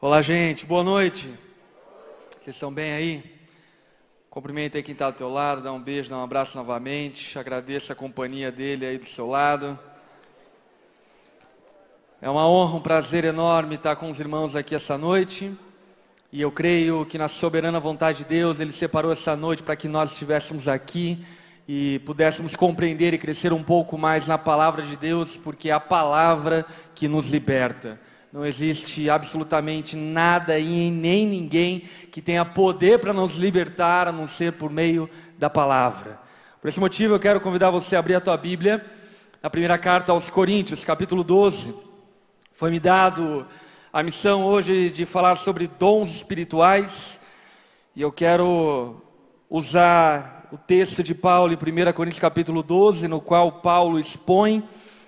Olá, gente, boa noite. Vocês estão bem aí? Cumprimenta aí quem está do teu lado, dá um beijo, dá um abraço novamente. Agradeço a companhia dele aí do seu lado. É uma honra, um prazer enorme estar com os irmãos aqui essa noite. E eu creio que na soberana vontade de Deus, Ele separou essa noite para que nós estivéssemos aqui e pudéssemos compreender e crescer um pouco mais na palavra de Deus, porque é a palavra que nos liberta. Não existe absolutamente nada e nem ninguém que tenha poder para nos libertar, a não ser por meio da palavra. Por esse motivo eu quero convidar você a abrir a tua Bíblia, na primeira carta aos Coríntios, capítulo 12. Foi-me dado a missão hoje de falar sobre dons espirituais, e eu quero usar o texto de Paulo em 1 Coríntios capítulo 12, no qual Paulo expõe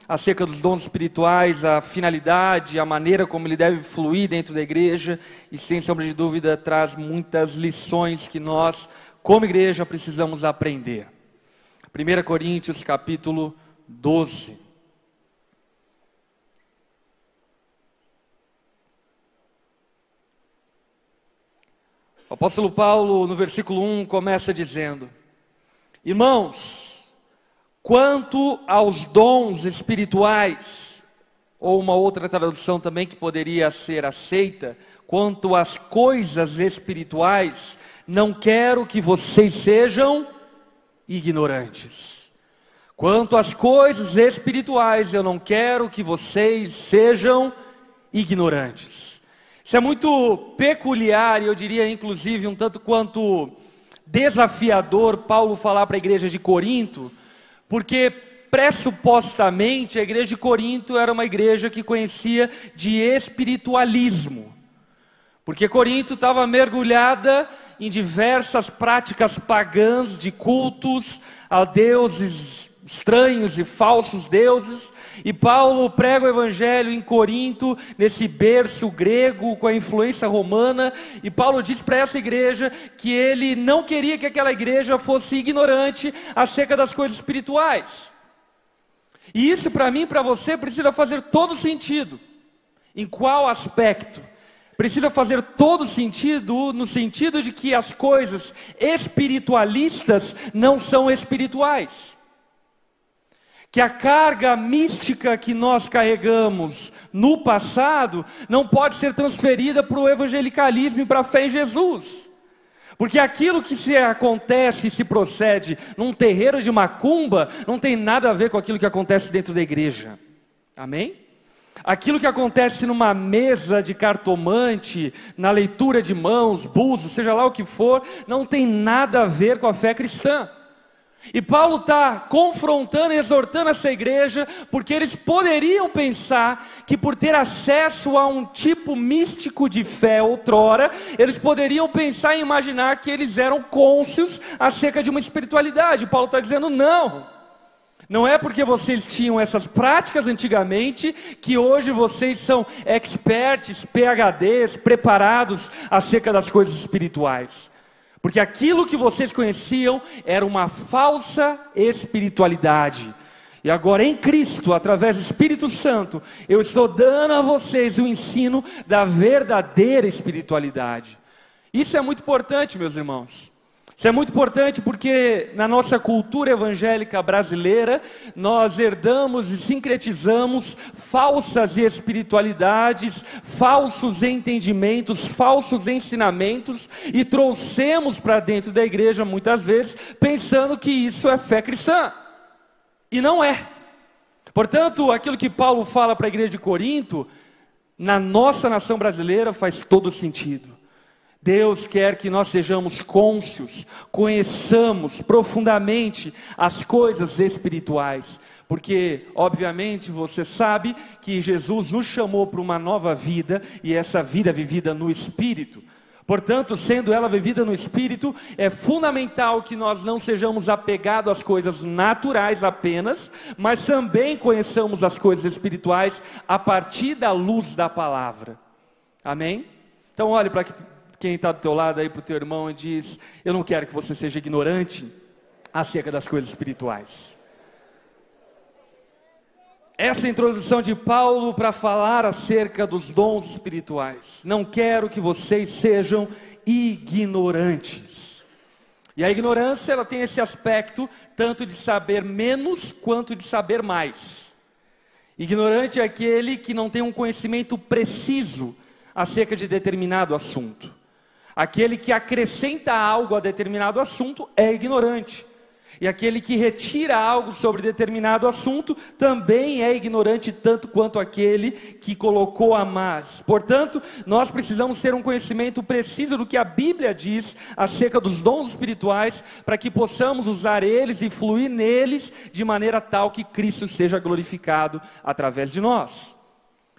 acerca dos dons espirituais, a finalidade, a maneira como ele deve fluir dentro da igreja, e sem sombra de dúvida traz muitas lições que nós, como igreja, precisamos aprender. 1 Coríntios capítulo 12. O apóstolo Paulo, no versículo 1, começa dizendo: irmãos, quanto aos dons espirituais, ou uma outra tradução também que poderia ser aceita, quanto às coisas espirituais, não quero que vocês sejam ignorantes. Quanto às coisas espirituais, eu não quero que vocês sejam ignorantes. Isso é muito peculiar, e eu diria inclusive um tanto quanto desafiador Paulo falar para a igreja de Corinto, porque pressupostamente a igreja de Corinto era uma igreja que conhecia de espiritualismo, porque Corinto estava mergulhada em diversas práticas pagãs de cultos a deuses estranhos e falsos deuses, e Paulo prega o evangelho em Corinto, nesse berço grego com a influência romana, e Paulo diz para essa igreja que ele não queria que aquela igreja fosse ignorante acerca das coisas espirituais. E isso para mim e para você precisa fazer todo sentido. Em qual aspecto? Precisa fazer todo sentido no sentido de que as coisas espiritualistas não são espirituais. Que a carga mística que nós carregamos no passado não pode ser transferida para o evangelicalismo e para a fé em Jesus. Porque aquilo que se acontece e se procede num terreiro de macumba não tem nada a ver com aquilo que acontece dentro da igreja. Amém? Aquilo que acontece numa mesa de cartomante, na leitura de mãos, búzios, seja lá o que for, não tem nada a ver com a fé cristã. E Paulo está confrontando e exortando essa igreja, porque eles poderiam pensar que por ter acesso a um tipo místico de fé outrora, eles poderiam pensar e imaginar que eles eram cônscios acerca de uma espiritualidade. Paulo está dizendo não é porque vocês tinham essas práticas antigamente, que hoje vocês são experts, PhDs, preparados acerca das coisas espirituais. Porque aquilo que vocês conheciam era uma falsa espiritualidade. E agora em Cristo, através do Espírito Santo, eu estou dando a vocês o ensino da verdadeira espiritualidade. Isso é muito importante, meus irmãos. Isso é muito importante porque na nossa cultura evangélica brasileira, nós herdamos e sincretizamos falsas espiritualidades, falsos entendimentos, falsos ensinamentos, e trouxemos para dentro da igreja muitas vezes, pensando que isso é fé cristã. E não é. Portanto, aquilo que Paulo fala para a igreja de Corinto, na nossa nação brasileira faz todo sentido. Deus quer que nós sejamos cônscios, conheçamos profundamente as coisas espirituais, porque, obviamente, você sabe que Jesus nos chamou para uma nova vida, e essa vida é vivida no Espírito. Portanto, sendo ela vivida no Espírito, é fundamental que nós não sejamos apegados às coisas naturais apenas, mas também conheçamos as coisas espirituais a partir da luz da palavra. Amém? Então olhe para quem está do teu lado aí, para o teu irmão, e diz: eu não quero que você seja ignorante acerca das coisas espirituais. essa introdução de Paulo para falar acerca dos dons espirituais. Não quero que vocês sejam ignorantes. E a ignorância, ela tem esse aspecto tanto de saber menos quanto de saber mais. Ignorante é aquele que não tem um conhecimento preciso acerca de determinado assunto. Aquele que acrescenta algo a determinado assunto é ignorante. E aquele que retira algo sobre determinado assunto também é ignorante, tanto quanto aquele que colocou a mais. Portanto, nós precisamos ter um conhecimento preciso do que a Bíblia diz acerca dos dons espirituais, para que possamos usar eles e fluir neles de maneira tal que Cristo seja glorificado através de nós.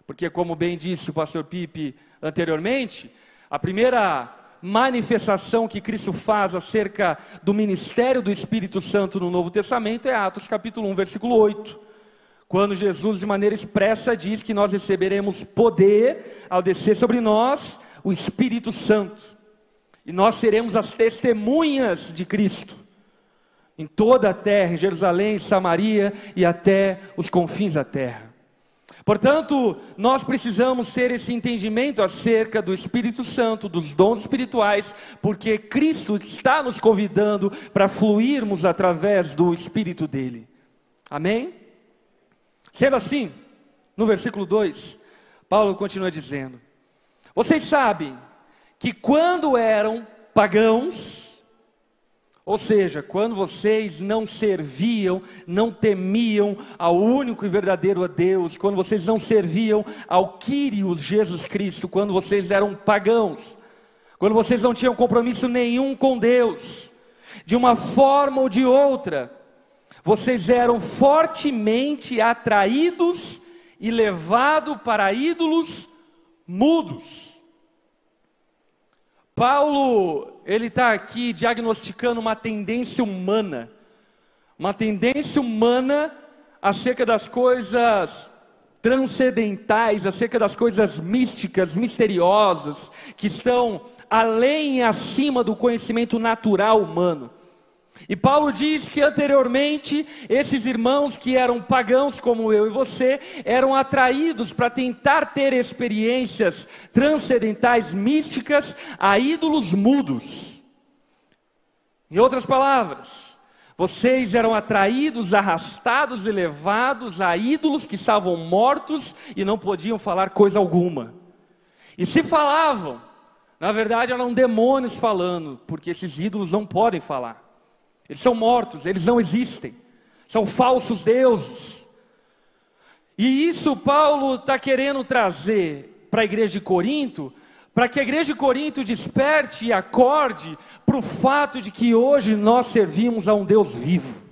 Porque, como bem disse o pastor Pipe anteriormente, a primeira manifestação que Cristo faz acerca do ministério do Espírito Santo no Novo Testamento é Atos capítulo 1, versículo 8, quando Jesus de maneira expressa diz que nós receberemos poder ao descer sobre nós o Espírito Santo, e nós seremos as testemunhas de Cristo em toda a terra, em Jerusalém, Samaria e até os confins da terra. Portanto, nós precisamos ter esse entendimento acerca do Espírito Santo, dos dons espirituais, porque Cristo está nos convidando para fluirmos através do Espírito dele. Amém? Sendo assim, no versículo 2, Paulo continua dizendo: vocês sabem que quando eram pagãos, ou seja, quando vocês não serviam, não temiam ao único e verdadeiro Deus, quando vocês não serviam ao Kyrios Jesus Cristo, quando vocês eram pagãos, quando vocês não tinham compromisso nenhum com Deus, de uma forma ou de outra, vocês eram fortemente atraídos e levados para ídolos mudos. Paulo, ele está aqui diagnosticando uma tendência humana acerca das coisas transcendentais, acerca das coisas místicas, misteriosas, que estão além e acima do conhecimento natural humano. E Paulo diz que anteriormente, esses irmãos que eram pagãos como eu e você, eram atraídos para tentar ter experiências transcendentais, místicas, a ídolos mudos. Em outras palavras, vocês eram atraídos, arrastados e levados a ídolos que estavam mortos e não podiam falar coisa alguma. E se falavam, na verdade eram demônios falando, porque esses ídolos não podem falar. Eles são mortos, eles não existem, são falsos deuses. E isso Paulo está querendo trazer para a igreja de Corinto, para que a igreja de Corinto desperte e acorde para o fato de que hoje nós servimos a um Deus vivo.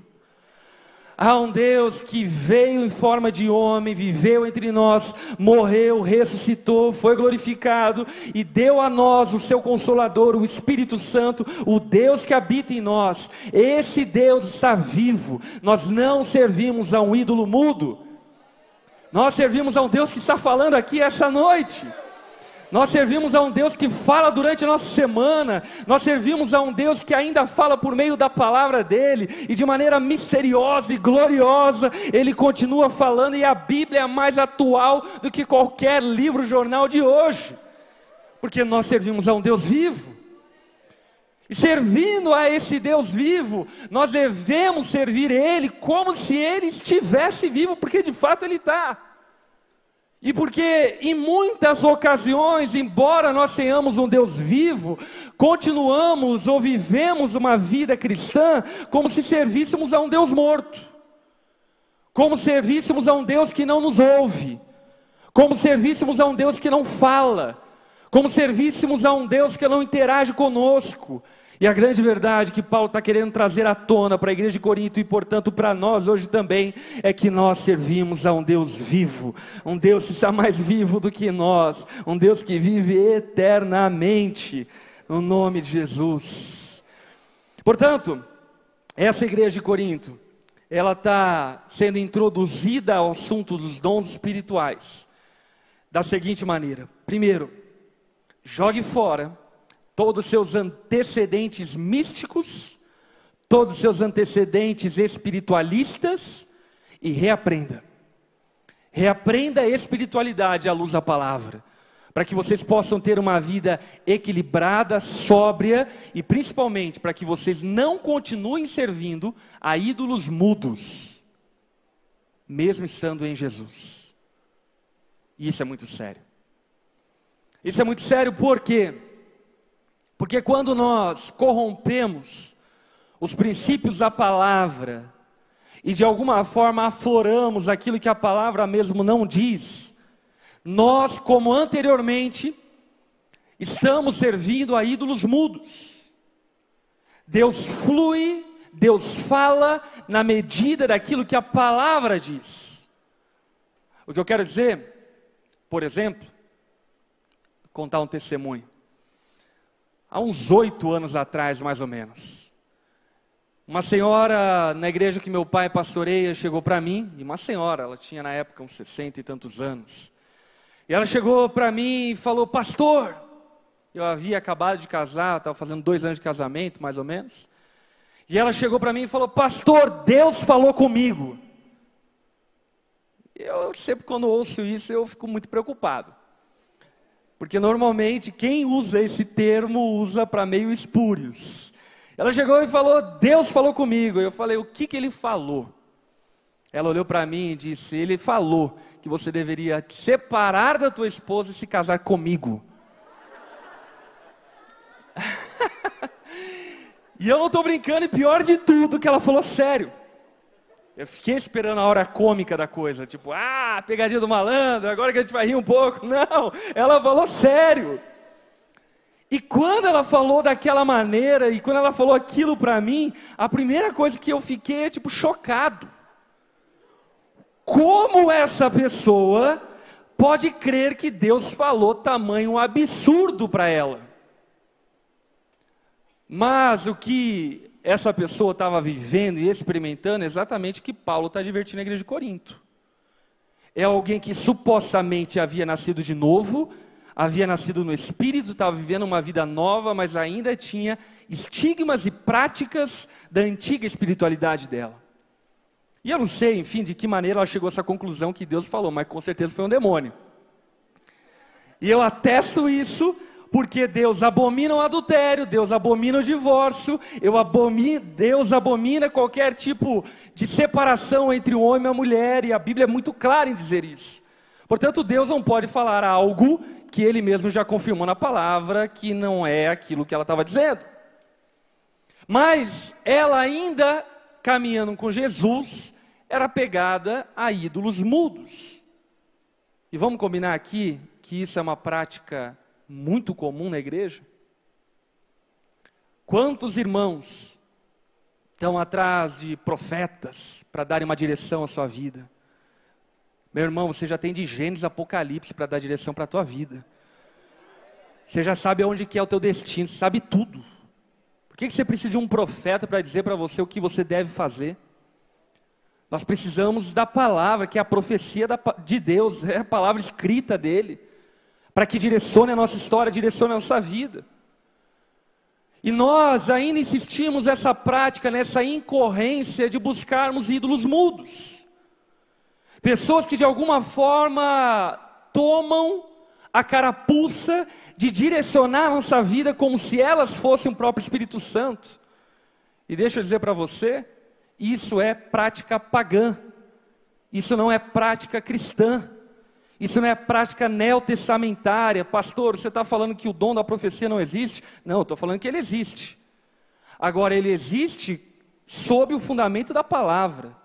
Há um Deus que veio em forma de homem, viveu entre nós, morreu, ressuscitou, foi glorificado e deu a nós o seu Consolador, o Espírito Santo, o Deus que habita em nós. Esse Deus está vivo. Nós não servimos a um ídolo mudo. Nós servimos a um Deus que está falando aqui essa noite. Nós servimos a um Deus que fala durante a nossa semana. Nós servimos a um Deus que ainda fala por meio da palavra dele, e de maneira misteriosa e gloriosa ele continua falando, e a Bíblia é mais atual do que qualquer livro jornal de hoje, porque nós servimos a um Deus vivo. E servindo a esse Deus vivo, nós devemos servir ele como se ele estivesse vivo, porque de fato ele está. E porque em muitas ocasiões, embora nós tenhamos um Deus vivo, continuamos ou vivemos uma vida cristã como se servíssemos a um Deus morto, como servíssemos a um Deus que não nos ouve, como servíssemos a um Deus que não fala, como servíssemos a um Deus que não interage conosco. E a grande verdade que Paulo está querendo trazer à tona para a igreja de Corinto, e portanto para nós hoje também, é que nós servimos a um Deus vivo, um Deus que está mais vivo do que nós, um Deus que vive eternamente, no nome de Jesus. Portanto, essa igreja de Corinto, ela está sendo introduzida ao assunto dos dons espirituais da seguinte maneira: primeiro, jogue fora todos os seus antecedentes místicos, todos os seus antecedentes espiritualistas, e reaprenda. Reaprenda a espiritualidade à luz da palavra, para que vocês possam ter uma vida equilibrada, sóbria e principalmente para que vocês não continuem servindo a ídolos mudos, mesmo estando em Jesus. E isso é muito sério. Isso é muito sério por quê? Porque quando nós corrompemos os princípios da palavra e de alguma forma afloramos aquilo que a palavra mesmo não diz, nós, como anteriormente, estamos servindo a ídolos mudos. Deus flui, Deus fala na medida daquilo que a palavra diz. O que eu quero dizer, por exemplo, contar um testemunho. Há uns 8 anos atrás, mais ou menos, uma senhora na igreja que meu pai pastoreia chegou para mim, e uma senhora, ela tinha na época uns 60 e tantos anos, e ela chegou para mim e falou: pastor, eu havia acabado de casar, estava fazendo 2 anos de casamento, mais ou menos, e ela chegou para mim e falou: pastor, Deus falou comigo. Eu sempre quando ouço isso, eu fico muito preocupado, porque normalmente quem usa esse termo usa para meio espúrios. Ela chegou e falou: Deus falou comigo. Eu falei: o que ele falou? Ela olhou para mim e disse: ele falou que você deveria te separar da tua esposa e se casar comigo. E eu não estou brincando, e pior de tudo, que ela falou sério. Eu fiquei esperando a hora cômica da coisa, tipo, pegadinha do malandro, agora que a gente vai rir um pouco. Não, ela falou sério. E quando ela falou daquela maneira, e quando ela falou aquilo para mim, a primeira coisa que eu fiquei é tipo chocado. Como essa pessoa pode crer que Deus falou tamanho absurdo para ela? Mas o que essa pessoa estava vivendo e experimentando é exatamente o que Paulo está advertindo na igreja de Corinto. É alguém que supostamente havia nascido de novo, havia nascido no Espírito, estava vivendo uma vida nova, mas ainda tinha estigmas e práticas da antiga espiritualidade dela. E eu não sei, enfim, de que maneira ela chegou a essa conclusão que Deus falou, mas com certeza foi um demônio. E eu atesto isso porque Deus abomina o adultério, Deus abomina o divórcio, Deus abomina qualquer tipo de separação entre o homem e a mulher, e a Bíblia é muito clara em dizer isso. Portanto, Deus não pode falar algo que Ele mesmo já confirmou na palavra, que não é aquilo que ela estava dizendo. Mas ela ainda, caminhando com Jesus, era pegada a ídolos mudos. E vamos combinar aqui que isso é uma prática muito comum na igreja? Quantos irmãos estão atrás de profetas para darem uma direção à sua vida? Meu irmão, você já tem de Gênesis a Apocalipse para dar direção para a tua vida. Você já sabe aonde que é o teu destino, você sabe tudo. Por que você precisa de um profeta para dizer para você o que você deve fazer? Nós precisamos da palavra, que é a profecia de Deus, é a palavra escrita dele, para que direcione a nossa história, direcione a nossa vida. E nós ainda insistimos nessa prática, nessa incorrência de buscarmos ídolos mudos. Pessoas que de alguma forma tomam a carapuça de direcionar a nossa vida como se elas fossem o próprio Espírito Santo. E deixa eu dizer para você, isso é prática pagã. Isso não é prática cristã. Isso não é prática neotestamentária. Pastor, você está falando que o dom da profecia não existe? Não, eu estou falando que ele existe. Agora, ele existe sob o fundamento da palavra.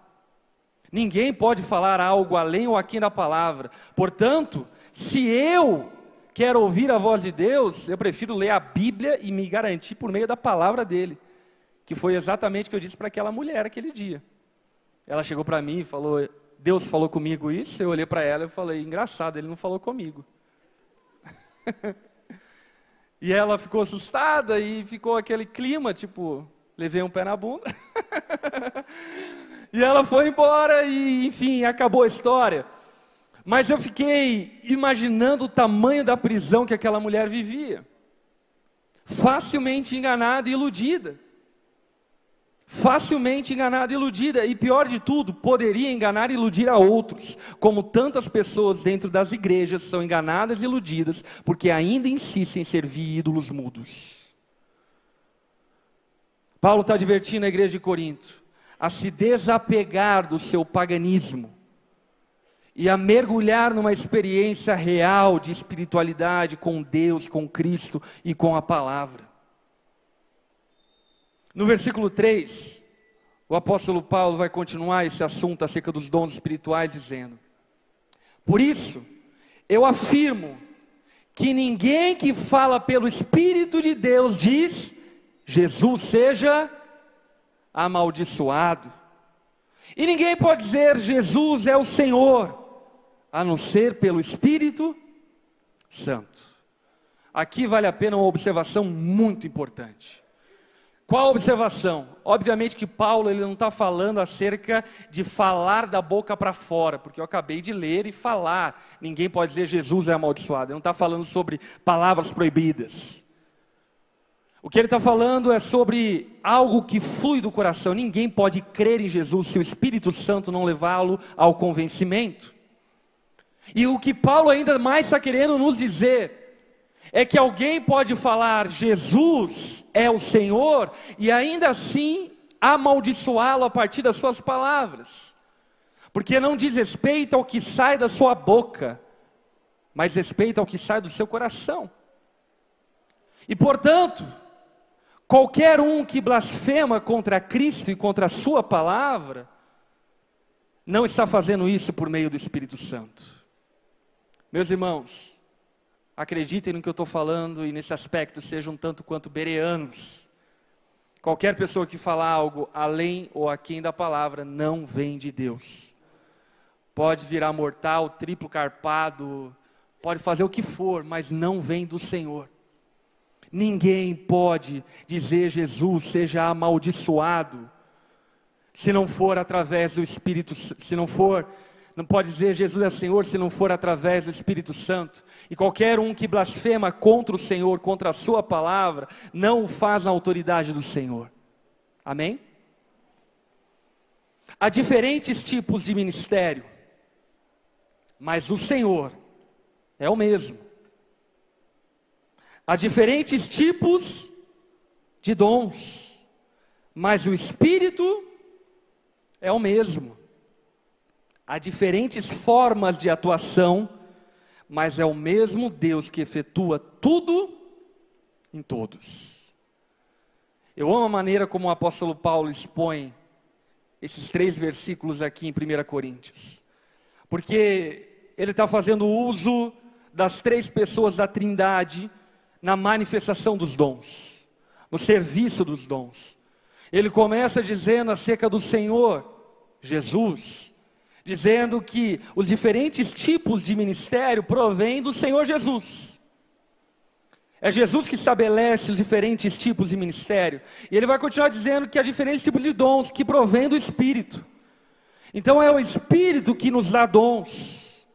Ninguém pode falar algo além ou aquém da palavra. Portanto, se eu quero ouvir a voz de Deus, eu prefiro ler a Bíblia e me garantir por meio da palavra dele. Que foi exatamente o que eu disse para aquela mulher aquele dia. Ela chegou para mim e falou: Deus falou comigo isso. Eu olhei para ela e falei: engraçado, ele não falou comigo. E ela ficou assustada e ficou aquele clima, tipo, levei um pé na bunda. E ela foi embora e, enfim, acabou a história. Mas eu fiquei imaginando o tamanho da prisão que aquela mulher vivia. Facilmente enganada e iludida. facilmente enganada e iludida, e pior de tudo, poderia enganar e iludir a outros, como tantas pessoas dentro das igrejas são enganadas e iludidas, porque ainda insistem em servir ídolos mudos. Paulo está advertindo a igreja de Corinto a se desapegar do seu paganismo e a mergulhar numa experiência real de espiritualidade com Deus, com Cristo e com a palavra. No versículo 3, o apóstolo Paulo vai continuar esse assunto acerca dos dons espirituais, dizendo: por isso, eu afirmo que ninguém que fala pelo Espírito de Deus diz, Jesus seja amaldiçoado. E ninguém pode dizer, Jesus é o Senhor, a não ser pelo Espírito Santo. Aqui vale a pena uma observação muito importante. Qual a observação? Obviamente que Paulo ele não está falando acerca de falar da boca para fora, porque eu acabei de ler e falar, ninguém pode dizer Jesus é amaldiçoado. Ele não está falando sobre palavras proibidas. O que ele está falando é sobre algo que flui do coração. Ninguém pode crer em Jesus se o Espírito Santo não levá-lo ao convencimento. E o que Paulo ainda mais está querendo nos dizer é que alguém pode falar Jesus é o Senhor e ainda assim amaldiçoá-lo a partir das suas palavras, porque não diz respeito ao que sai da sua boca, mas respeito ao que sai do seu coração. E portanto, qualquer um que blasfema contra Cristo e contra a sua palavra, não está fazendo isso por meio do Espírito Santo. Meus irmãos, acreditem no que eu estou falando e nesse aspecto sejam tanto quanto bereanos. Qualquer pessoa que falar algo além ou aquém da palavra não vem de Deus. Pode virar mortal, triplo carpado, pode fazer o que for, mas não vem do Senhor. Ninguém pode dizer Jesus seja amaldiçoado se não for através do Espírito, não pode dizer Jesus é Senhor se não for através do Espírito Santo. E qualquer um que blasfema contra o Senhor, contra a sua palavra, não o faz na autoridade do Senhor. Amém? Há diferentes tipos de ministério, mas o Senhor é o mesmo. Há diferentes tipos de dons, mas o Espírito é o mesmo. Há diferentes formas de atuação, mas é o mesmo Deus que efetua tudo em todos. Eu amo a maneira como o apóstolo Paulo expõe esses 3 versículos aqui em 1 Coríntios, porque ele está fazendo uso das 3 pessoas da Trindade na manifestação dos dons, no serviço dos dons. Ele começa dizendo acerca do Senhor Jesus, dizendo que os diferentes tipos de ministério provêm do Senhor Jesus. É Jesus que estabelece os diferentes tipos de ministério. E ele vai continuar dizendo que há diferentes tipos de dons que provêm do Espírito. Então é o Espírito que nos dá dons.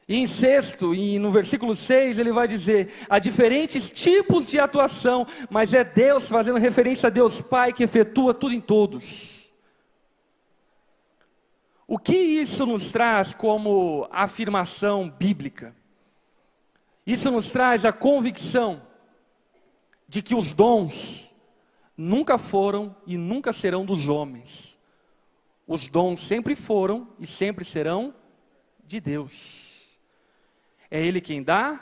E em sexto, e no versículo 6, ele vai dizer, há diferentes tipos de atuação, mas é Deus, fazendo referência a Deus Pai, que efetua tudo em todos. O que isso nos traz como afirmação bíblica? Isso nos traz a convicção de que os dons nunca foram e nunca serão dos homens. Os dons sempre foram e sempre serão de Deus. É Ele quem dá,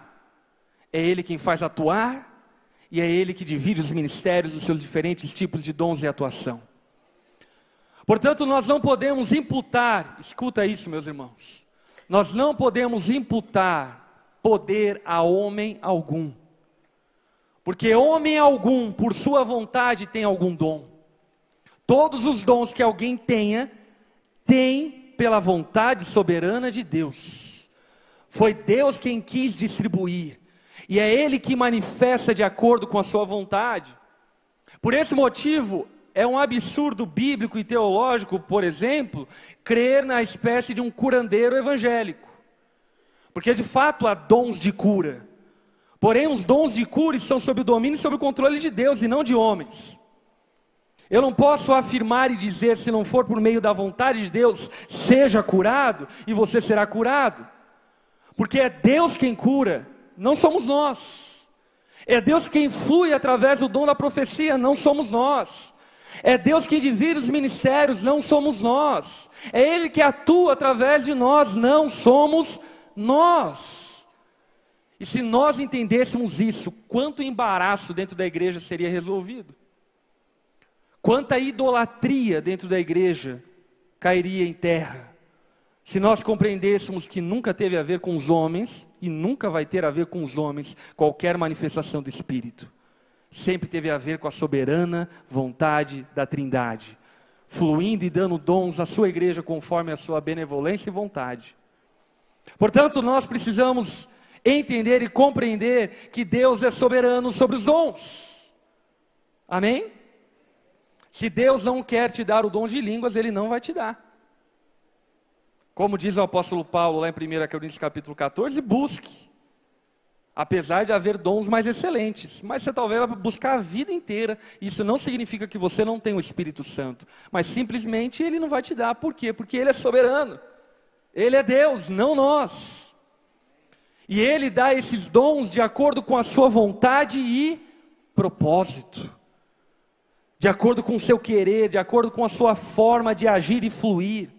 é Ele quem faz atuar, e é Ele que divide os ministérios, os seus diferentes tipos de dons e atuação. Portanto, nós não podemos imputar, escuta isso, meus irmãos, nós não podemos imputar poder a homem algum, porque homem algum, por sua vontade, tem algum dom. Todos os dons que alguém tenha, tem pela vontade soberana de Deus. Foi Deus quem quis distribuir, e é Ele que manifesta de acordo com a sua vontade. Por esse motivo, é um absurdo bíblico e teológico, por exemplo, crer na espécie de um curandeiro evangélico. Porque de fato há dons de cura. Porém, os dons de cura estão sob o domínio e sob o controle de Deus e não de homens. Eu não posso afirmar e dizer, se não for por meio da vontade de Deus, seja curado, e você será curado. Porque é Deus quem cura, não somos nós. É Deus quem flui através do dom da profecia, não somos nós. É Deus quem divide os ministérios, não somos nós. É Ele que atua através de nós, não somos nós. E se nós entendêssemos isso, quanto embaraço dentro da igreja seria resolvido? Quanta idolatria dentro da igreja cairia em terra, se nós compreendêssemos que nunca teve a ver com os homens, e nunca vai ter a ver com os homens, qualquer manifestação do Espírito. Sempre teve a ver com a soberana vontade da Trindade, fluindo e dando dons à sua igreja conforme a sua benevolência e vontade. Portanto, nós precisamos entender e compreender que Deus é soberano sobre os dons. Amém? Se Deus não quer te dar o dom de línguas, Ele não vai te dar. Como diz o apóstolo Paulo lá em 1 Coríntios capítulo 14, busque. Apesar de haver dons mais excelentes. Mas você talvez vai buscar a vida inteira. Isso não significa que você não tem o Espírito Santo. Mas simplesmente Ele não vai te dar. Por quê? Porque Ele é soberano. Ele é Deus, não nós. E Ele dá esses dons de acordo com a sua vontade e propósito. De acordo com o seu querer, de acordo com a sua forma de agir e fluir.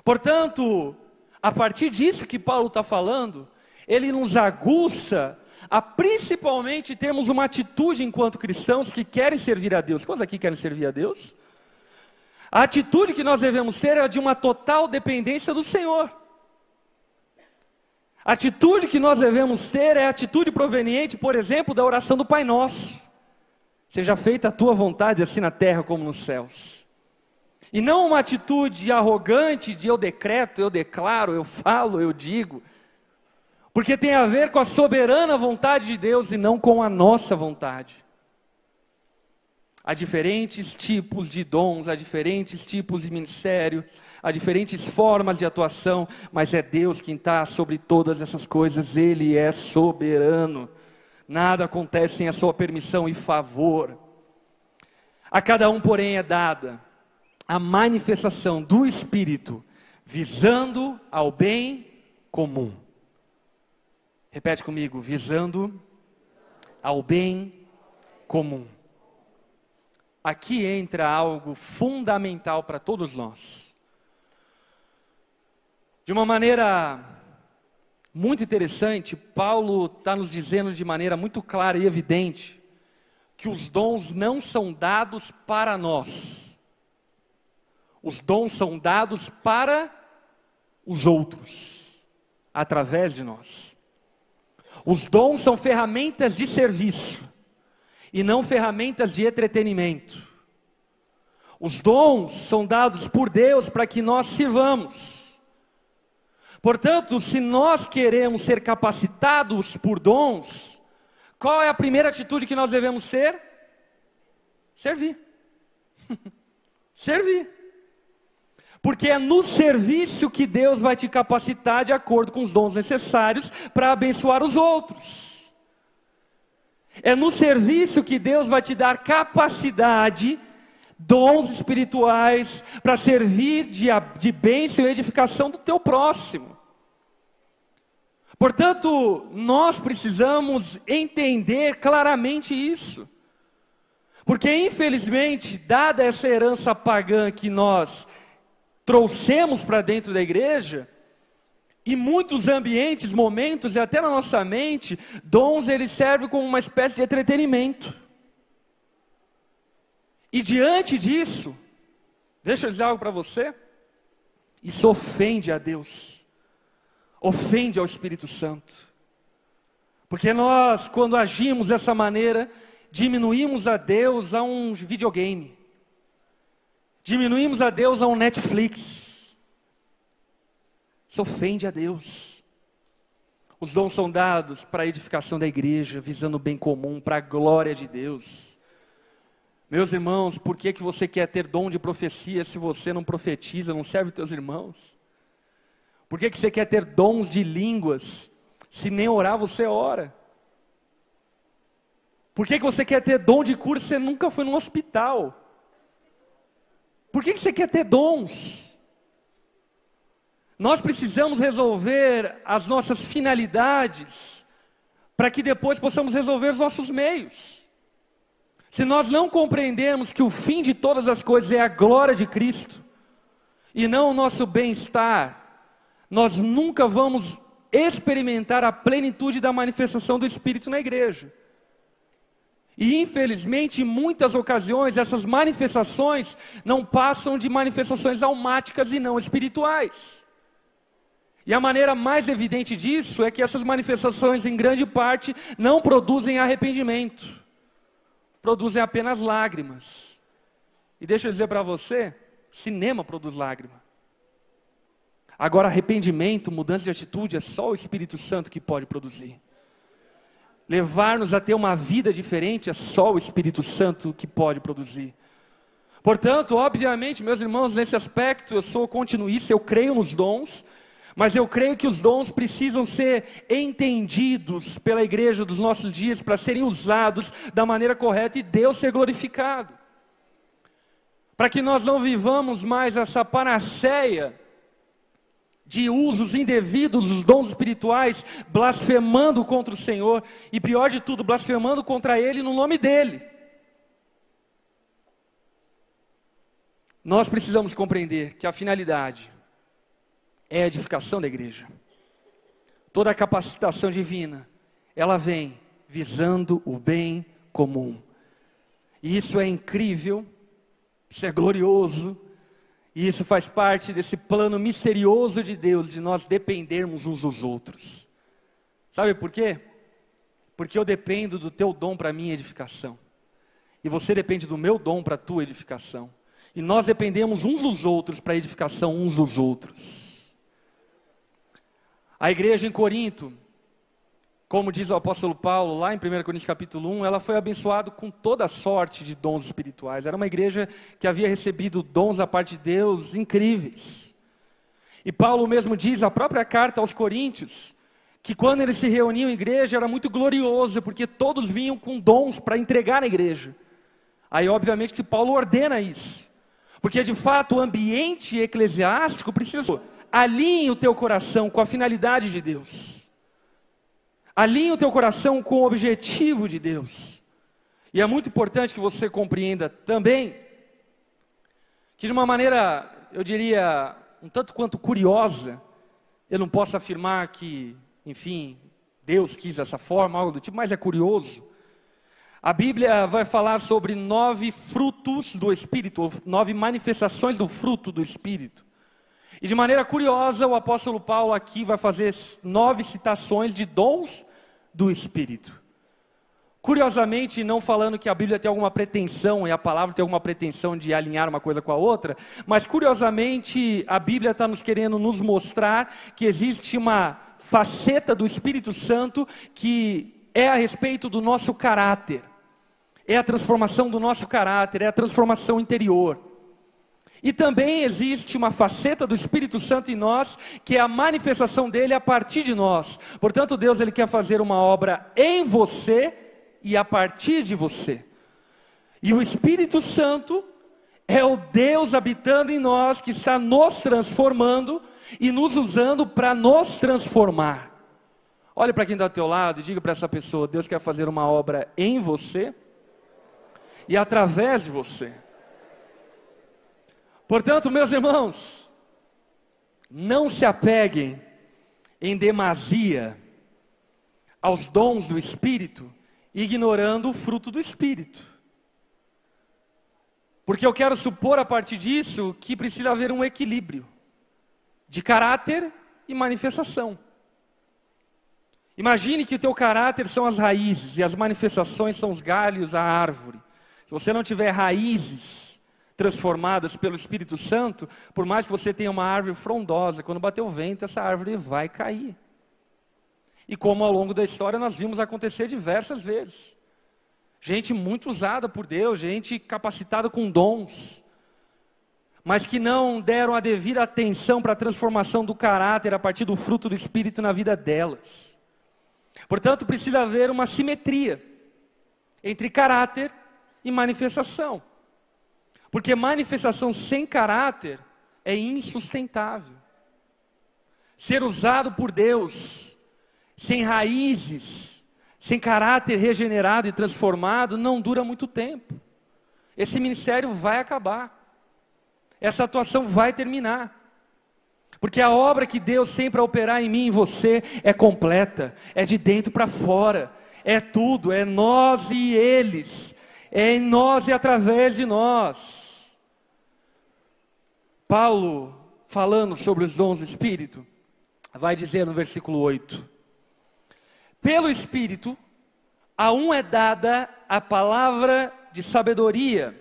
Portanto, a partir disso que Paulo está falando, ele nos aguça a principalmente termos uma atitude enquanto cristãos que querem servir a Deus. Quantos aqui querem servir a Deus? A atitude que nós devemos ter é a de uma total dependência do Senhor. A atitude que nós devemos ter é a atitude proveniente, por exemplo, da oração do Pai Nosso. Seja feita a tua vontade, assim na terra como nos céus. E não uma atitude arrogante de eu decreto, eu declaro, eu falo, eu digo. Porque tem a ver com a soberana vontade de Deus e não com a nossa vontade. Há diferentes tipos de dons, há diferentes tipos de ministério, há diferentes formas de atuação, mas é Deus quem está sobre todas essas coisas, Ele é soberano. Nada acontece sem a sua permissão e favor. A cada um, porém, é dada a manifestação do Espírito, visando ao bem comum. Repete comigo, visando ao bem comum. Aqui entra algo fundamental para todos nós. De uma maneira muito interessante, Paulo está nos dizendo de maneira muito clara e evidente que os dons não são dados para nós. Os dons são dados para os outros, através de nós. Os dons são ferramentas de serviço e não ferramentas de entretenimento. Os dons são dados por Deus para que nós sirvamos. Portanto, se nós queremos ser capacitados por dons, qual é a primeira atitude que nós devemos ter? Servir. Servir. Porque é no serviço que Deus vai te capacitar de acordo com os dons necessários para abençoar os outros. É no serviço que Deus vai te dar capacidade, dons espirituais, para servir de bênção e edificação do teu próximo. Portanto, nós precisamos entender claramente isso. Porque infelizmente, dada essa herança pagã que nós trouxemos para dentro da igreja, em muitos ambientes, momentos e até na nossa mente, dons eles servem como uma espécie de entretenimento. E diante disso, deixa eu dizer algo para você, isso ofende a Deus, ofende ao Espírito Santo. Porque nós, quando agimos dessa maneira, diminuímos a Deus a um videogame. Diminuímos a Deus a um Netflix. Isso ofende a Deus. Os dons são dados para a edificação da igreja, visando o bem comum, para a glória de Deus. Meus irmãos, por que você quer ter dom de profecia se você não profetiza, não serve os teus irmãos? Por que você quer ter dons de línguas se nem orar você ora? Por que você quer ter dom de cura se você nunca foi num hospital? Por que você quer ter dons? Nós precisamos resolver as nossas finalidades para que depois possamos resolver os nossos meios. Se nós não compreendemos que o fim de todas as coisas é a glória de Cristo e não o nosso bem-estar, nós nunca vamos experimentar a plenitude da manifestação do Espírito na igreja. E infelizmente, em muitas ocasiões, essas manifestações não passam de manifestações almáticas e não espirituais. E a maneira mais evidente disso é que essas manifestações, em grande parte, não produzem arrependimento, produzem apenas lágrimas. E deixa eu dizer para você, cinema produz lágrima. Agora, arrependimento, mudança de atitude, é só o Espírito Santo que pode produzir. Levar-nos a ter uma vida diferente, é só o Espírito Santo que pode produzir. Portanto, obviamente, meus irmãos, nesse aspecto, eu sou continuista, eu creio nos dons, mas eu creio que os dons precisam ser entendidos pela igreja dos nossos dias, para serem usados da maneira correta e Deus ser glorificado. Para que nós não vivamos mais essa panaceia de usos indevidos dos dons espirituais, blasfemando contra o Senhor, e pior de tudo, blasfemando contra Ele no nome dEle. Nós precisamos compreender que a finalidade é a edificação da igreja. Toda a capacitação divina, ela vem visando o bem comum. E isso é incrível, isso é glorioso, e isso faz parte desse plano misterioso de Deus, de nós dependermos uns dos outros. Sabe por quê? Porque eu dependo do teu dom para a minha edificação. E você depende do meu dom para a tua edificação. E nós dependemos uns dos outros para a edificação uns dos outros. A igreja em Corinto, como diz o apóstolo Paulo, lá em 1 Coríntios capítulo 1, ela foi abençoada com toda sorte de dons espirituais. Era uma igreja que havia recebido dons da parte de Deus incríveis. E Paulo mesmo diz, a própria carta aos Coríntios, que quando eles se reuniam em igreja era muito glorioso, porque todos vinham com dons para entregar na igreja. Aí obviamente que Paulo ordena isso, porque de fato o ambiente eclesiástico precisa... Alinhe o teu coração com a finalidade de Deus. Alinhe o teu coração com o objetivo de Deus. E é muito importante que você compreenda também que de uma maneira, eu diria, um tanto quanto curiosa, eu não posso afirmar que, enfim, Deus quis dessa forma, algo do tipo, mas é curioso. A Bíblia vai falar sobre 9 frutos do Espírito, ou 9 manifestações do fruto do Espírito. E de maneira curiosa, o apóstolo Paulo aqui vai fazer 9 citações de dons do Espírito. Curiosamente, não falando que a Bíblia tem alguma pretensão, e a palavra tem alguma pretensão de alinhar uma coisa com a outra, mas curiosamente, a Bíblia está nos querendo nos mostrar que existe uma faceta do Espírito Santo que é a respeito do nosso caráter. É a transformação do nosso caráter, é a transformação interior. E também existe uma faceta do Espírito Santo em nós, que é a manifestação dele a partir de nós. Portanto, Deus ele quer fazer uma obra em você e a partir de você. E o Espírito Santo é o Deus habitando em nós, que está nos transformando e nos usando para nos transformar. Olhe para quem está ao teu lado e diga para essa pessoa, Deus quer fazer uma obra em você e através de você. Portanto, meus irmãos, não se apeguem em demasia aos dons do Espírito, ignorando o fruto do Espírito. Porque eu quero supor a partir disso que precisa haver um equilíbrio de caráter e manifestação. Imagine que o teu caráter são as raízes e as manifestações são os galhos, a árvore. Se você não tiver raízes transformadas pelo Espírito Santo, por mais que você tenha uma árvore frondosa, quando bater o vento, essa árvore vai cair. E como ao longo da história nós vimos acontecer diversas vezes. Gente muito usada por Deus, gente capacitada com dons, mas que não deram a devida atenção para a transformação do caráter a partir do fruto do Espírito na vida delas. Portanto, precisa haver uma simetria entre caráter e manifestação. Porque manifestação sem caráter é insustentável. Ser usado por Deus, sem raízes, sem caráter regenerado e transformado, não dura muito tempo. Esse ministério vai acabar. Essa atuação vai terminar. Porque a obra que Deus tem para operar em mim e em você é completa, é de dentro para fora, é tudo, é nós e eles, é em nós e através de nós. Paulo, falando sobre os dons do Espírito, vai dizer no versículo 8: pelo Espírito, a um é dada a palavra de sabedoria,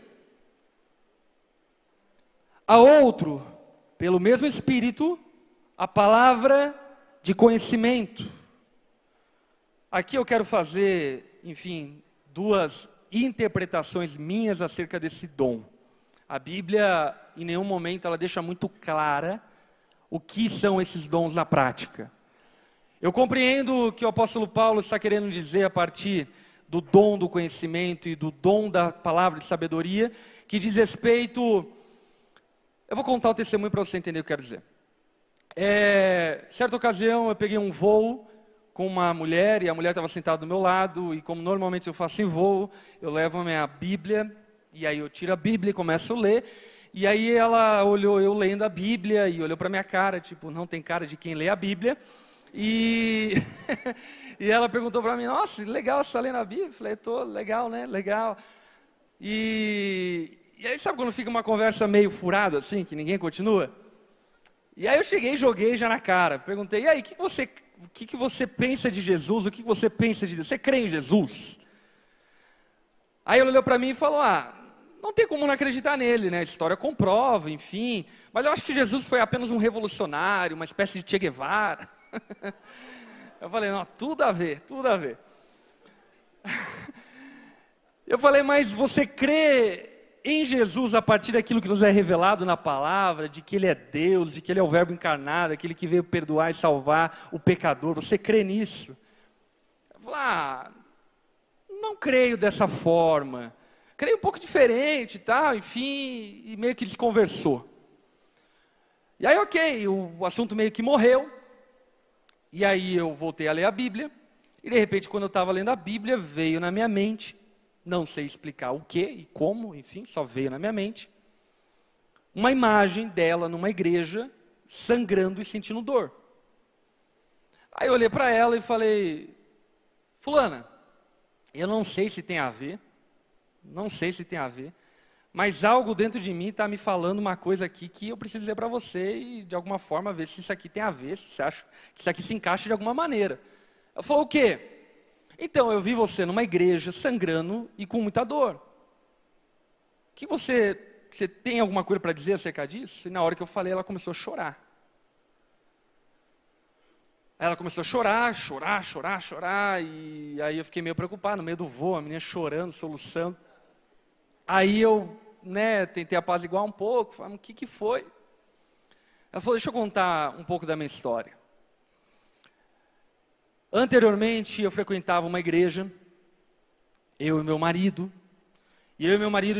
a outro, pelo mesmo Espírito, a palavra de conhecimento. Aqui eu quero fazer, enfim, duas interpretações minhas acerca desse dom. A Bíblia, em nenhum momento, ela deixa muito clara o que são esses dons na prática. Eu compreendo o que o apóstolo Paulo está querendo dizer a partir do dom do conhecimento e do dom da palavra de sabedoria, que diz respeito... Eu vou contar o testemunho para você entender o que eu quero dizer. Certa ocasião eu peguei um voo com uma mulher, e a mulher estava sentada do meu lado, e como normalmente eu faço em voo, eu levo a minha Bíblia, e aí eu tiro a Bíblia e começo a ler, e aí ela olhou eu lendo a Bíblia, e olhou para minha cara, tipo, não tem cara de quem lê a Bíblia, e, e ela perguntou para mim: nossa, legal, você está lendo a Bíblia? Eu falei: tô, legal, né, legal. E aí sabe quando fica uma conversa meio furada assim, que ninguém continua? E aí eu cheguei e joguei já na cara, perguntei: e aí, o que você pensa de Jesus? O que você pensa de Deus? Você crê em Jesus? Aí ele olhou para mim e falou: não tem como não acreditar nele, né? A história comprova, enfim. Mas eu acho que Jesus foi apenas um revolucionário, uma espécie de Che Guevara. Eu falei: não, tudo a ver, tudo a ver. Eu falei: mas você crê em Jesus a partir daquilo que nos é revelado na palavra, de que Ele é Deus, de que Ele é o Verbo encarnado, aquele que veio perdoar e salvar o pecador? Você crê nisso? Eu falei: não creio dessa forma. Creio um pouco diferente e tal, enfim, e meio que desconversou. E aí, ok, o assunto meio que morreu, e aí eu voltei a ler a Bíblia, e de repente, quando eu estava lendo a Bíblia, veio na minha mente, não sei explicar o que e como, enfim, só veio na minha mente, uma imagem dela numa igreja, sangrando e sentindo dor. Aí eu olhei para ela e falei: fulana, eu não sei se tem a ver, mas algo dentro de mim está me falando uma coisa aqui que eu preciso dizer para você e de alguma forma ver se isso aqui tem a ver, se você acha que isso aqui se encaixa de alguma maneira. Ela falou: o quê? Então, eu vi você numa igreja sangrando e com muita dor. Que você tem alguma coisa para dizer acerca disso? E na hora que eu falei, ela começou a chorar. Aí ela começou a chorar, e aí eu fiquei meio preocupado, no meio do voo, a menina chorando, soluçando. Aí eu, tentei apaziguar um pouco, falei: o que foi? Ela falou: deixa eu contar um pouco da minha história. Anteriormente, eu frequentava uma igreja, eu e meu marido,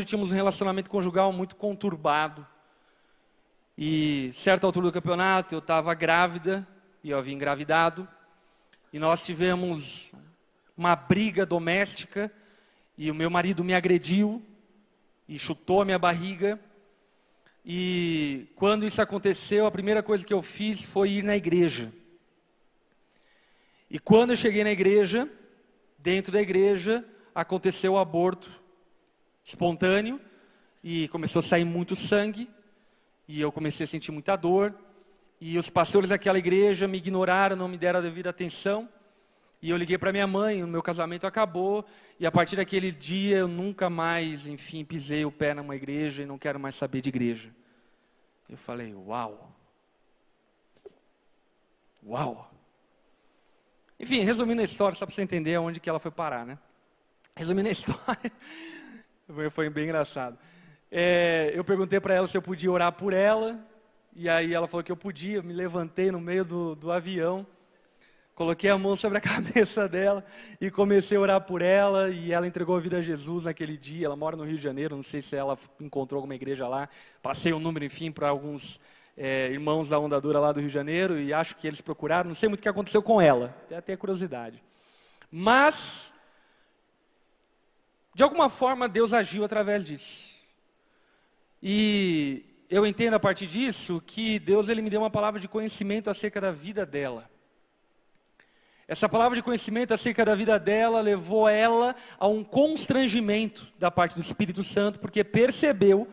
tínhamos um relacionamento conjugal muito conturbado. E, certa altura do campeonato, eu estava grávida, e eu havia engravidado, e nós tivemos uma briga doméstica, e o meu marido me agrediu, e chutou a minha barriga, e quando isso aconteceu, a primeira coisa que eu fiz foi ir na igreja. E quando eu cheguei na igreja, dentro da igreja, aconteceu o aborto espontâneo, e começou a sair muito sangue, e eu comecei a sentir muita dor, e os pastores daquela igreja me ignoraram, não me deram a devida atenção, e eu liguei para minha mãe, o meu casamento acabou, e a partir daquele dia eu nunca mais, enfim, pisei o pé numa igreja e não quero mais saber de igreja. Eu falei: uau! Enfim, resumindo a história, só para você entender aonde que ela foi parar, né? Resumindo a história, foi bem engraçado. Eu perguntei para ela se eu podia orar por ela, e aí ela falou que eu podia, me levantei no meio do avião, coloquei a mão sobre a cabeça dela e comecei a orar por ela, e ela entregou a vida a Jesus naquele dia. Ela mora no Rio de Janeiro, não sei se ela encontrou alguma igreja lá. Passei o número, enfim, para alguns irmãos da Onda Dura lá do Rio de Janeiro, e acho que eles procuraram, não sei muito o que aconteceu com ela, até curiosidade. Mas, de alguma forma, Deus agiu através disso. E eu entendo a partir disso que Deus ele me deu uma palavra de conhecimento acerca da vida dela. Essa palavra de conhecimento acerca da vida dela levou ela a um constrangimento da parte do Espírito Santo, porque percebeu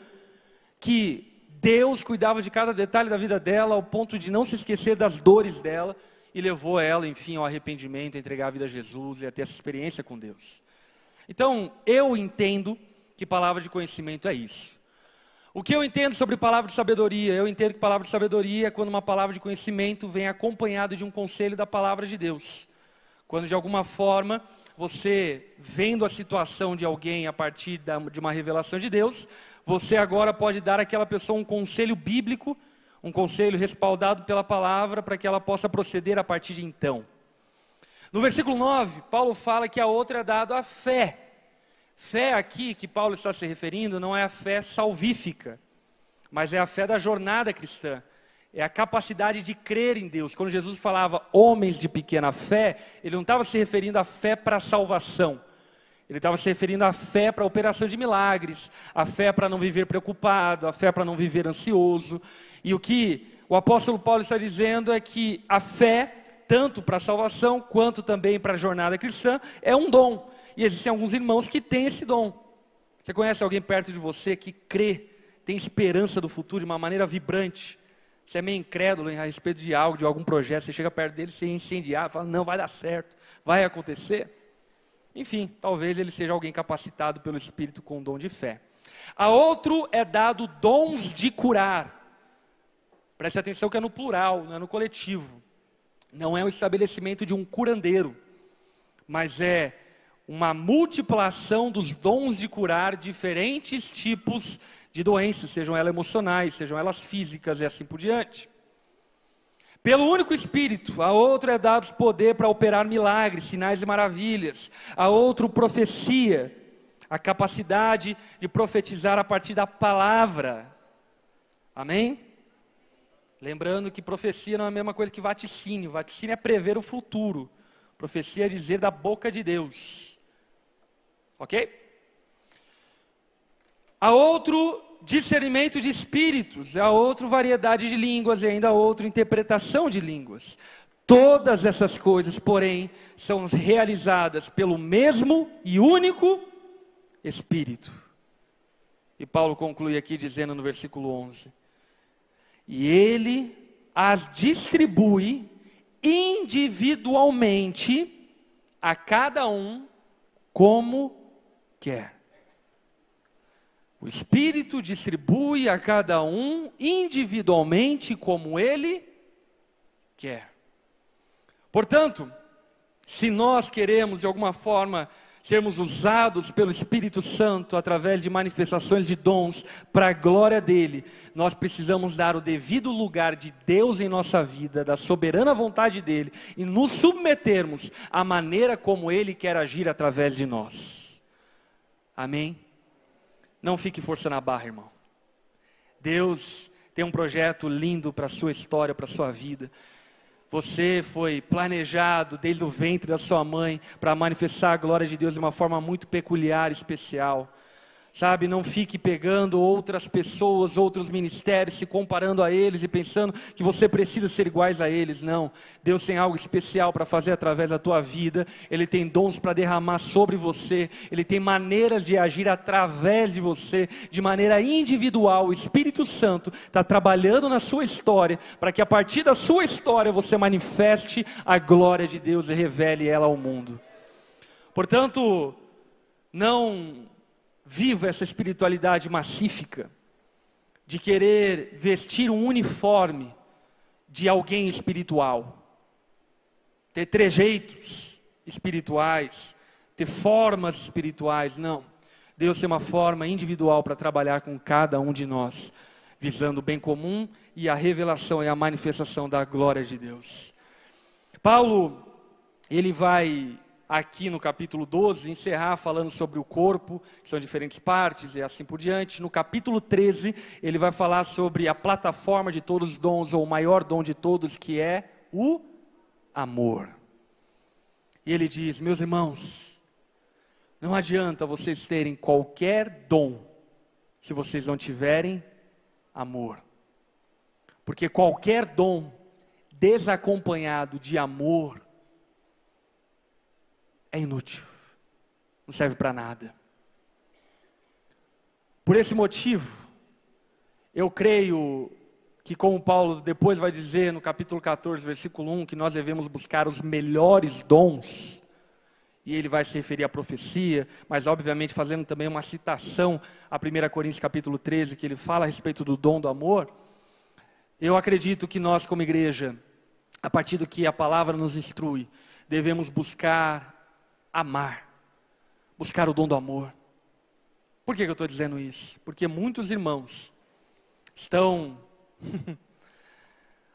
que Deus cuidava de cada detalhe da vida dela, ao ponto de não se esquecer das dores dela, e levou ela, enfim, ao arrependimento, a entregar a vida a Jesus e a ter essa experiência com Deus. Então, eu entendo que palavra de conhecimento é isso. O que eu entendo sobre palavra de sabedoria? Eu entendo que palavra de sabedoria é quando uma palavra de conhecimento vem acompanhada de um conselho da palavra de Deus. Quando de alguma forma você, vendo a situação de alguém a partir de uma revelação de Deus, você agora pode dar àquela pessoa um conselho bíblico, um conselho respaldado pela palavra, para que ela possa proceder a partir de então. No versículo 9, Paulo fala que a outra é dado a fé. Fé aqui que Paulo está se referindo não é a fé salvífica, mas é a fé da jornada cristã. É a capacidade de crer em Deus. Quando Jesus falava homens de pequena fé, ele não estava se referindo à fé para a salvação. Ele estava se referindo à fé para a operação de milagres, à fé para não viver preocupado, à fé para não viver ansioso. E o que o apóstolo Paulo está dizendo é que a fé, tanto para a salvação quanto também para a jornada cristã, é um dom. E existem alguns irmãos que têm esse dom. Você conhece alguém perto de você que crê, tem esperança do futuro de uma maneira vibrante? Você é meio incrédulo a respeito de algo, de algum projeto, você chega perto dele, você é incendiado, fala, não, vai dar certo, vai acontecer. Enfim, talvez ele seja alguém capacitado pelo Espírito com dom de fé. A outro é dado dons de curar. Preste atenção que é no plural, não é no coletivo. Não é o estabelecimento de um curandeiro, mas é uma multiplicação dos dons de curar diferentes tipos de doenças, sejam elas emocionais, sejam elas físicas e assim por diante. Pelo único Espírito, a outro é dado poder para operar milagres, sinais e maravilhas. A outro profecia, a capacidade de profetizar a partir da palavra. Amém? Lembrando que profecia não é a mesma coisa que vaticínio. Vaticínio é prever o futuro. Profecia é dizer da boca de Deus. Ok? Há outro discernimento de espíritos, há outra variedade de línguas e ainda outra interpretação de línguas. Todas essas coisas, porém, são realizadas pelo mesmo e único Espírito. E Paulo conclui aqui dizendo no versículo 11: e ele as distribui individualmente a cada um como quer. O Espírito distribui a cada um individualmente como ele quer. Portanto, se nós queremos de alguma forma sermos usados pelo Espírito Santo através de manifestações de dons para a glória dele, nós precisamos dar o devido lugar de Deus em nossa vida, da soberana vontade dele, e nos submetermos à maneira como ele quer agir através de nós. Amém? Não fique forçando a barra, irmão. Deus tem um projeto lindo para a sua história, para a sua vida. Você foi planejado desde o ventre da sua mãe para manifestar a glória de Deus de uma forma muito peculiar, especial. Sabe, não fique pegando outras pessoas, outros ministérios, se comparando a eles e pensando que você precisa ser iguais a eles. Não, Deus tem algo especial para fazer através da tua vida. Ele tem dons para derramar sobre você. Ele tem maneiras de agir através de você, de maneira individual. O Espírito Santo está trabalhando na sua história, para que a partir da sua história você manifeste a glória de Deus e revele ela ao mundo. Portanto, não viva essa espiritualidade massífica, de querer vestir um uniforme de alguém espiritual, ter trejeitos espirituais, ter formas espirituais. Não, Deus tem uma forma individual para trabalhar com cada um de nós, visando o bem comum e a revelação e a manifestação da glória de Deus. Paulo ele vai, aqui no capítulo 12, encerrar falando sobre o corpo, que são diferentes partes e assim por diante. No capítulo 13, ele vai falar sobre a plataforma de todos os dons, ou o maior dom de todos, que é o amor. E ele diz: meus irmãos, não adianta vocês terem qualquer dom, se vocês não tiverem amor. Porque qualquer dom desacompanhado de amor é inútil, não serve para nada. Por esse motivo, eu creio que, como Paulo depois vai dizer no capítulo 14, versículo 1, que nós devemos buscar os melhores dons, e ele vai se referir à profecia, mas obviamente fazendo também uma citação a 1 Coríntios capítulo 13, que ele fala a respeito do dom do amor. Eu acredito que nós, como igreja, a partir do que a palavra nos instrui, devemos buscar amar, buscar o dom do amor. Por que eu estou dizendo isso? Porque muitos irmãos estão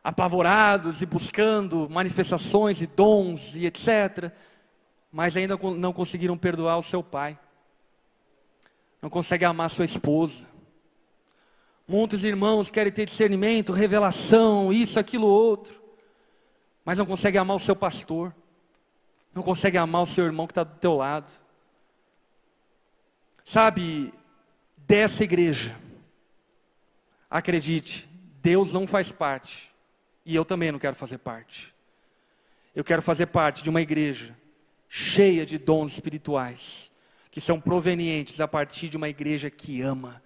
apavorados e buscando manifestações e dons e etc., mas ainda não conseguiram perdoar o seu pai, não conseguem amar sua esposa. Muitos irmãos querem ter discernimento, revelação, isso, aquilo, outro, mas não conseguem amar o seu pastor, não conseguem amar o seu irmão que está do teu lado. Sabe, dessa igreja, acredite, Deus não faz parte, e eu também não quero fazer parte. Eu quero fazer parte de uma igreja cheia de dons espirituais, que são provenientes a partir de uma igreja que ama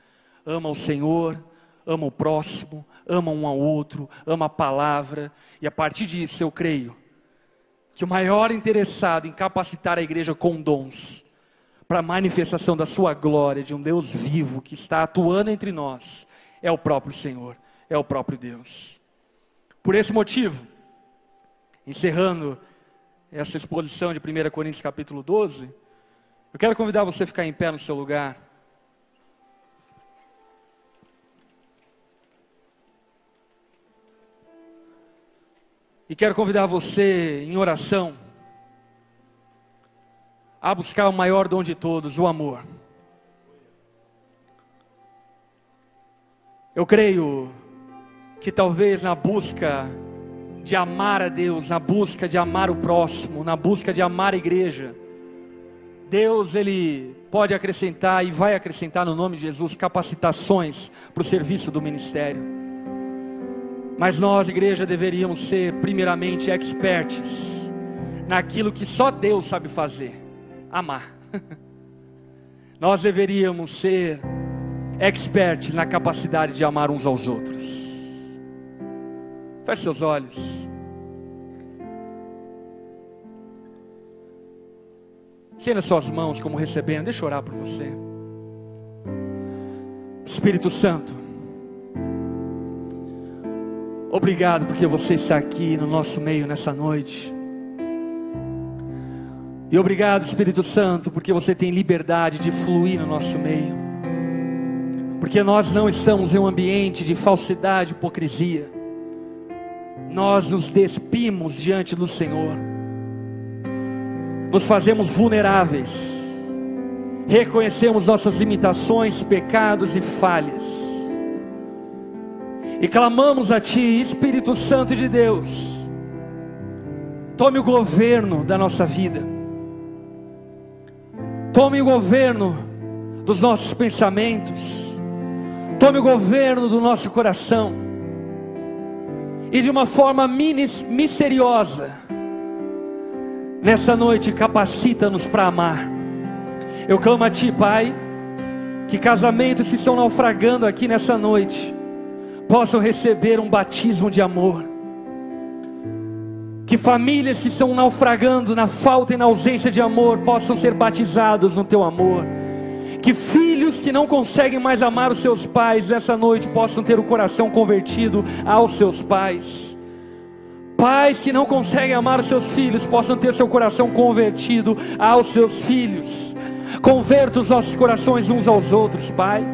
o Senhor, ama o próximo, ama um ao outro, ama a palavra, e a partir disso eu creio que o maior interessado em capacitar a igreja com dons, para a manifestação da sua glória, de um Deus vivo, que está atuando entre nós, é o próprio Senhor, é o próprio Deus. Por esse motivo, encerrando essa exposição de 1 Coríntios capítulo 12, eu quero convidar você a ficar em pé no seu lugar. E quero convidar você em oração a buscar o maior dom de todos, o amor. Eu creio que talvez na busca de amar a Deus, na busca de amar o próximo, na busca de amar a igreja, Deus, Ele pode acrescentar e vai acrescentar no nome de Jesus capacitações para o serviço do ministério. Mas nós, igreja, deveríamos ser primeiramente experts naquilo que só Deus sabe fazer, amar. Nós deveríamos ser experts na capacidade de amar uns aos outros. Feche seus olhos. Estenda suas mãos como recebendo. Deixa eu orar por você. Espírito Santo, obrigado porque você está aqui no nosso meio nessa noite. E obrigado, Espírito Santo, porque você tem liberdade de fluir no nosso meio. Porque nós não estamos em um ambiente de falsidade, hipocrisia. Nós nos despimos diante do Senhor, nos fazemos vulneráveis, reconhecemos nossas limitações, pecados e falhas, e clamamos a Ti, Espírito Santo de Deus, tome o governo da nossa vida, tome o governo dos nossos pensamentos, tome o governo do nosso coração, e de uma forma misteriosa, nessa noite, capacita-nos para amar. Eu clamo a Ti, Pai, que casamentos que estão naufragando aqui nessa noite, possam receber um batismo de amor. Que famílias que estão naufragando na falta e na ausência de amor, possam ser batizados no Teu amor. Que filhos que não conseguem mais amar os seus pais, nessa noite possam ter o coração convertido aos seus pais. Pais que não conseguem amar os seus filhos, possam ter seu coração convertido aos seus filhos. Converta os nossos corações uns aos outros, Pai.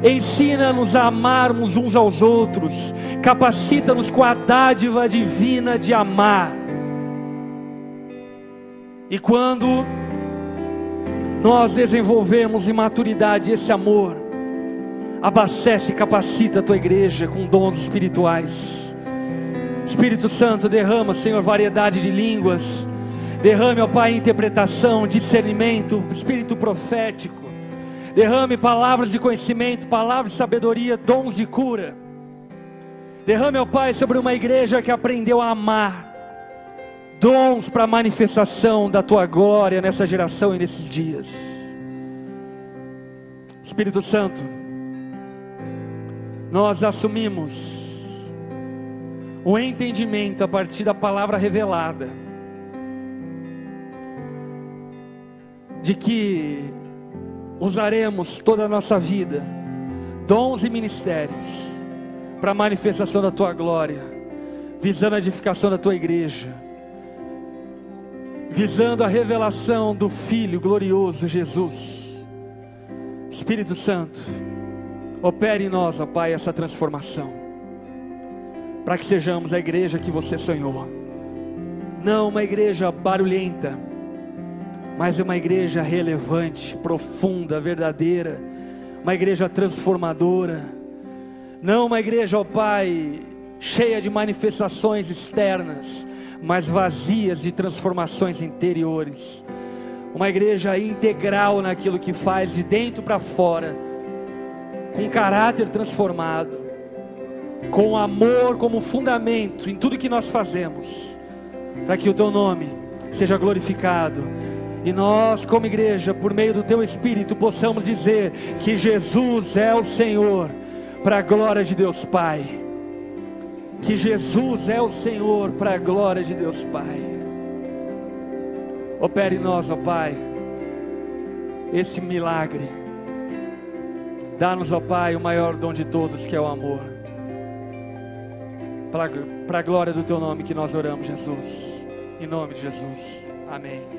Ensina-nos a amarmos uns aos outros. Capacita-nos com a dádiva divina de amar. E quando nós desenvolvemos em maturidade esse amor, abastece e capacita a tua igreja com dons espirituais. Espírito Santo, derrama, Senhor, variedade de línguas. Derrame, ó Pai, interpretação, discernimento, espírito profético. Derrame palavras de conhecimento, palavras de sabedoria, dons de cura. Derrame, ó Pai, sobre uma igreja que aprendeu a amar. Dons para a manifestação da tua glória nessa geração e nesses dias. Espírito Santo, nós assumimos o entendimento a partir da palavra revelada, de que usaremos toda a nossa vida, dons e ministérios, para a manifestação da tua glória, visando a edificação da tua igreja, visando a revelação do Filho glorioso Jesus. Espírito Santo, opere em nós, ó Pai, essa transformação, para que sejamos a igreja que você sonhou. Não uma igreja barulhenta, mas uma igreja relevante, profunda, verdadeira. Uma igreja transformadora. Não uma igreja, ó Pai, cheia de manifestações externas, mas vazias de transformações interiores. Uma igreja integral naquilo que faz, de dentro para fora, com caráter transformado, com amor como fundamento em tudo que nós fazemos, para que o teu nome seja glorificado, e nós como igreja, por meio do teu Espírito, possamos dizer que Jesus é o Senhor, para a glória de Deus Pai. Que Jesus é o Senhor, para a glória de Deus Pai. Opere em nós, ó Pai, esse milagre. Dá-nos, ó Pai, o maior dom de todos, que é o amor. Para a glória do teu nome que nós oramos, Jesus. Em nome de Jesus. Amém.